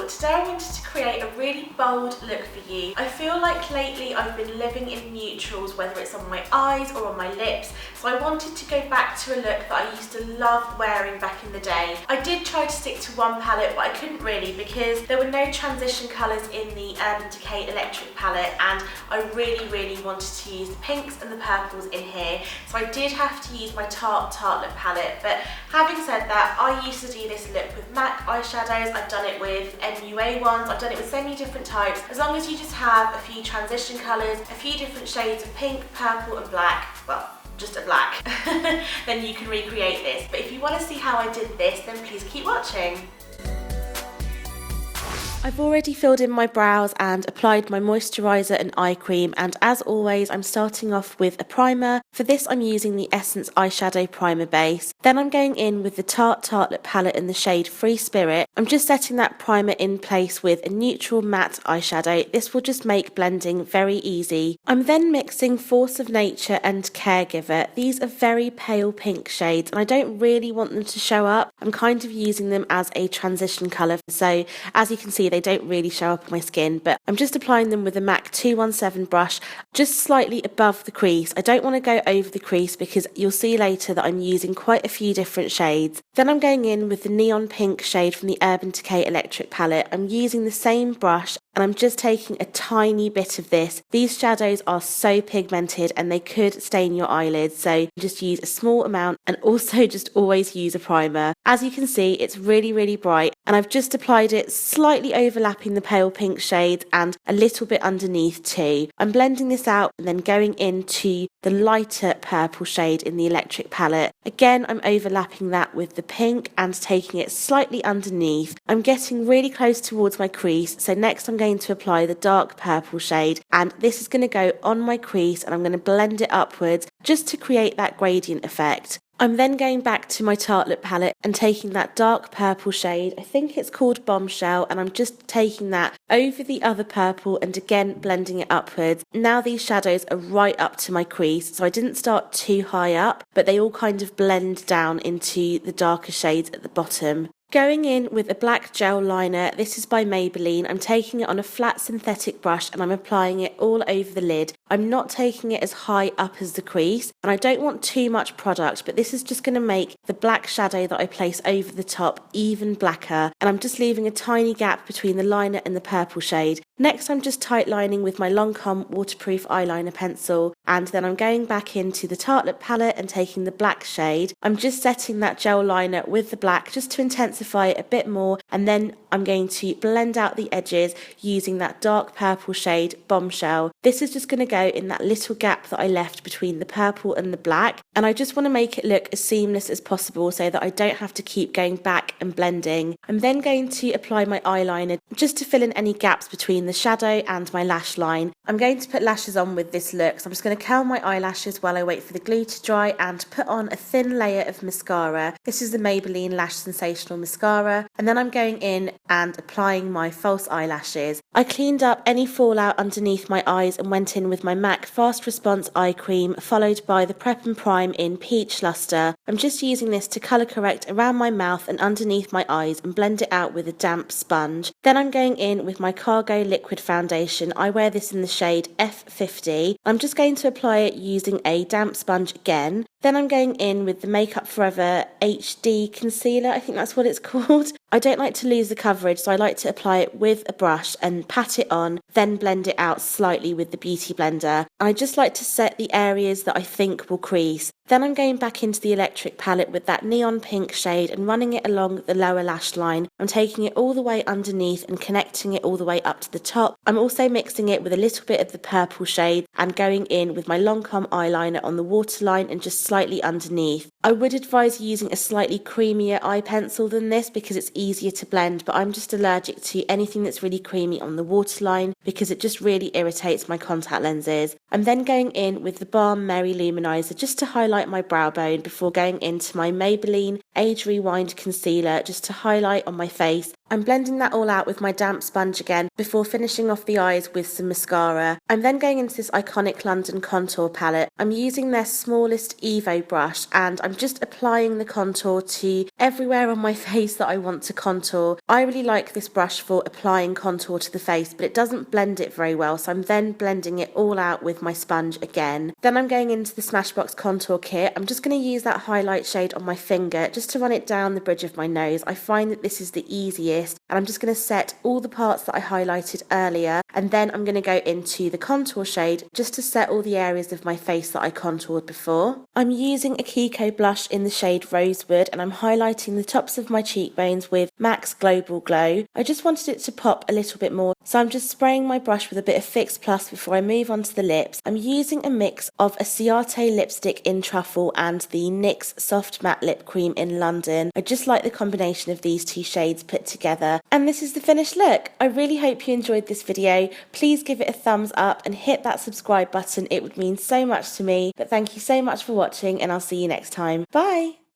today I wanted to create a really bold look for you. I feel like lately I've been living in neutrals, whether it's on my eyes or on my lips, so I wanted to go back to a look that I used to love wearing back in the day. I did try to stick to one palette, but I couldn't really because there were no transition colours in the Urban Decay Electric palette, and I really wanted to use the pinks and the purples in here, so I did have to use my Tarte Tartelette palette. But having said that, I used to do this look with MAC eyeshadows, I've done it with MUA ones, I've done it with so many different types. As long as you just have a few transition colours, a few different shades of pink, purple and black, well, just a black, then you can recreate this. But if you want to see how I did this, then please keep watching. I've already filled in my brows and applied my moisturiser and eye cream, and as always I'm starting off with a primer. For this I'm using the Essence Eyeshadow Primer Base. Then I'm going in with the Tarte Tartelette palette in the shade Free Spirit. I'm just setting that primer in place with a neutral matte eyeshadow. This will just make blending very easy. I'm then mixing Force of Nature and Caregiver. These are very pale pink shades and I don't really want them to show up. I'm kind of using them as a transition colour, so as you can see they don't really show up on my skin, but I'm just applying them with a MAC 217 brush just slightly above the crease. I don't want to go over the crease because you'll see later that I'm using quite a few different shades. Then I'm going in with the neon pink shade from the Urban Decay Electric palette. I'm using the same brush and I'm just taking a tiny bit of this. These shadows are so pigmented and they could stain your eyelids, so just use a small amount and also just always use a primer. As you can see, it's really bright and I've just applied it slightly overlapping the pale pink shades and a little bit underneath too. I'm blending this out and then going into the lighter purple shade in the electric palette. Again, I'm overlapping that with the pink and taking it slightly underneath. I'm getting really close towards my crease, so next I'm going to apply the dark purple shade, and this is going to go on my crease and I'm going to blend it upwards just to create that gradient effect. I'm then going back to my Tartelette palette and taking that dark purple shade, I think it's called Bombshell, and I'm just taking that over the other purple and again blending it upwards. Now these shadows are right up to my crease, so I didn't start too high up, but they all kind of blend down into the darker shades at the bottom. Going in with a black gel liner, this is by Maybelline. I'm taking it on a flat synthetic brush and I'm applying it all over the lid. I'm not taking it as high up as the crease and I don't want too much product, but this is just going to make the black shadow that I place over the top even blacker, and I'm just leaving a tiny gap between the liner and the purple shade. Next I'm just tight lining with my Lancome waterproof eyeliner pencil, and then I'm going back into the Tartelette palette and taking the black shade. I'm just setting that gel liner with the black just to intensify it a bit more, and then I'm going to blend out the edges using that dark purple shade Bombshell. This is just going to go in that little gap that I left between the purple and the black, and I just want to make it look as seamless as possible so that I don't have to keep going back and blending. I'm then going to apply my eyeliner just to fill in any gaps between the shadow and my lash line. I'm going to put lashes on with this look, so I'm just going to curl my eyelashes while I wait for the glue to dry and put on a thin layer of mascara. This is the Maybelline Lash Sensational mascara, and then I'm going in and applying my false eyelashes. I cleaned up any fallout underneath my eyes and went in with my MAC Fast Response eye cream, followed by the Prep and Prime in Peach Luster. I'm just using this to colour correct around my mouth and underneath my eyes and blend it out with a damp sponge. Then I'm going in with my Cargo Liquid Foundation. I wear this in the shade F50. I'm just going to apply it using a damp sponge again. Then I'm going in with the Makeup Forever HD Concealer, I think that's what it's called. I don't like to lose the coverage, so I like to apply it with a brush and pat it on, then blend it out slightly with the Beauty Blender. I just like to set the areas that I think will crease. Then I'm going back into the electric palette with that neon pink shade and running it along the lower lash line. I'm taking it all the way underneath and connecting it all the way up to the top. I'm also mixing it with a little bit of the purple shade and going in with my Lancome eyeliner on the waterline and just slightly underneath. I would advise using a slightly creamier eye pencil than this because it's easier to blend, but I'm just allergic to anything that's really creamy on the waterline because it just really irritates my contact lenses. I'm then going in with the Balm Mary-Lou Manizer just to highlight my brow bone before going into my Maybelline Age Rewind Concealer just to highlight on my face I'm blending that all out with my damp sponge again before finishing off the eyes with some mascara. I'm then going into this iconic London contour palette. I'm using their smallest Evo brush and I'm just applying the contour to everywhere on my face that I want to contour. I really like this brush for applying contour to the face, but it doesn't blend it very well, so I'm then blending it all out with my sponge again. Then I'm going into the Smashbox contour kit. I'm just going to use that highlight shade on my finger just to run it down the bridge of my nose. I find that this is the easiest, and I'm just going to set all the parts that I highlighted earlier, and then I'm going to go into the contour shade just to set all the areas of my face that I contoured before. I'm using a Kiko blush in the shade Rosewood, and I'm highlighting the tops of my cheekbones with MAC's Global Glow. I just wanted it to pop a little bit more, so I'm just spraying my brush with a bit of Fix Plus before I move on to the lips. I'm using a mix of a Ciate lipstick in Truffle and the NYX Soft Matte Lip Cream in London. I just like the combination of these two shades put together. And this is the finished look. I really hope you enjoyed this video. Please give it a thumbs up and hit that subscribe button. It would mean so much to me. But thank you so much for watching, and I'll see you next time. Bye!